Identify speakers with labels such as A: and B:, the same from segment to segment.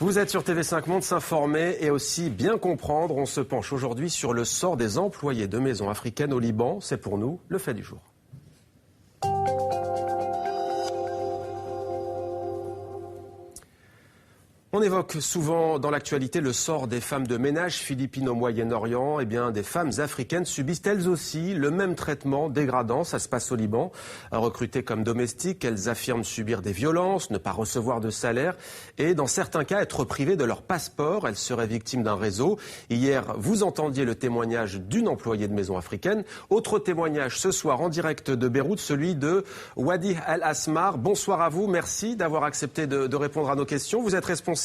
A: Vous êtes sur TV5 Monde, s'informer et aussi bien comprendre. On se penche aujourd'hui sur le sort des employés de maisons africaines au Liban. C'est pour nous le fait du jour. On évoque souvent dans l'actualité le sort des femmes de ménage philippines au Moyen-Orient. Eh bien, des femmes africaines subissent elles aussi le même traitement dégradant. Ça se passe au Liban. Recrutées comme domestiques, elles affirment subir des violences, ne pas recevoir de salaire et dans certains cas être privées de leur passeport. Elles seraient victimes d'un réseau. Hier, vous entendiez le témoignage d'une employée de maison africaine. Autre témoignage ce soir en direct de Beyrouth, celui de Wadi Al-Asmar. Bonsoir à vous. Merci d'avoir accepté de répondre à nos questions. Vous êtes responsable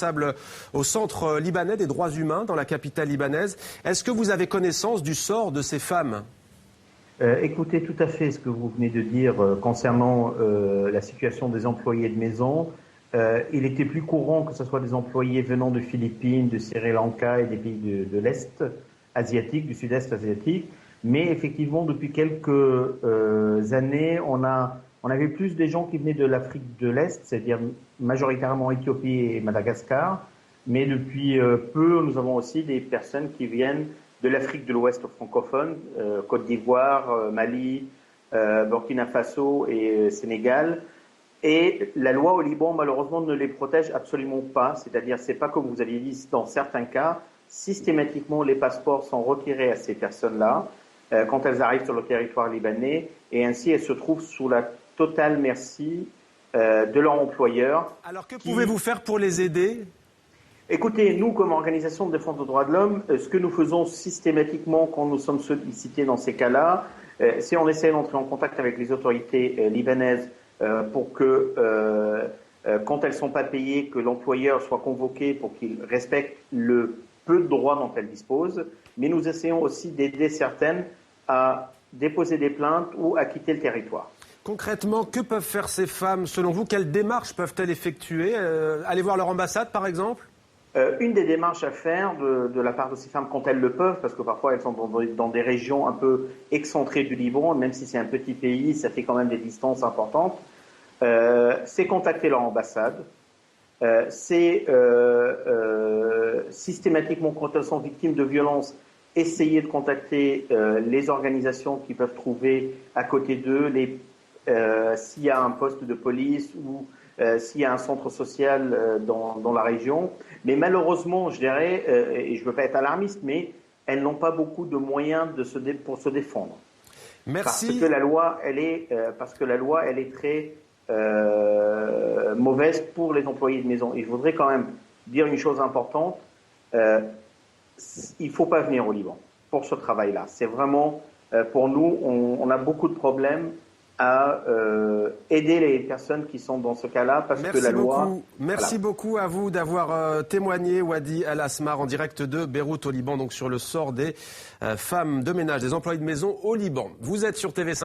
A: au Centre libanais des droits humains dans la capitale libanaise. Est-ce que vous avez connaissance du sort de ces femmes ?
B: Écoutez, tout à fait ce que vous venez de dire concernant la situation des employés de maison. Il était plus courant que ce soit des employés venant de Philippines, de Sri Lanka et des pays de l'Est asiatique, du Sud-Est asiatique. Mais effectivement, depuis quelques années, on avait plus des gens qui venaient de l'Afrique de l'Est, c'est-à-dire majoritairement Éthiopie et Madagascar. Mais depuis peu, nous avons aussi des personnes qui viennent de l'Afrique de l'Ouest francophone, Côte d'Ivoire, Mali, Burkina Faso et Sénégal. Et la loi au Liban, malheureusement, ne les protège absolument pas. C'est-à-dire, c'est pas comme vous aviez dit, dans certains cas, systématiquement, les passeports sont retirés à ces personnes-là quand elles arrivent sur le territoire libanais. Et ainsi, elles se trouvent sous la totale merci de leur employeur.
A: Alors que pouvez-vous faire pour les aider ?
B: Écoutez, nous, comme organisation de défense des droits de l'homme, ce que nous faisons systématiquement quand nous sommes sollicités dans ces cas-là, c'est on essaie d'entrer en contact avec les autorités libanaises pour que, quand elles ne sont pas payées, que l'employeur soit convoqué pour qu'il respecte le peu de droits dont elles disposent. Mais nous essayons aussi d'aider certaines à déposer des plaintes ou à quitter le territoire.
A: Concrètement, que peuvent faire ces femmes selon vous ? Quelles démarches peuvent-elles effectuer ? Aller voir leur ambassade, par exemple ?
B: Une des démarches à faire de la part de ces femmes, quand elles le peuvent, parce que parfois elles sont dans des régions un peu excentrées du Liban, même si c'est un petit pays, ça fait quand même des distances importantes, c'est contacter leur ambassade. C'est systématiquement, quand elles sont victimes de violences, essayer de contacter les organisations qui peuvent trouver à côté d'eux, s'il y a un poste de police ou s'il y a un centre social dans la région. Mais malheureusement, je dirais, et je ne veux pas être alarmiste, mais elles n'ont pas beaucoup de moyens pour se défendre.
A: Merci.
B: Parce que la loi, elle est très mauvaise pour les employés de maison. Et je voudrais quand même dire une chose importante. Il ne faut pas venir au Liban pour ce travail-là. C'est vraiment, pour nous, on a beaucoup de problèmes à aider les personnes qui sont dans ce cas-là parce que la loi...
A: Merci beaucoup à vous d'avoir témoigné, Wadi Al-Asmar, en direct de Beyrouth au Liban, donc sur le sort des femmes de ménage, des employés de maison au Liban. Vous êtes sur TV5.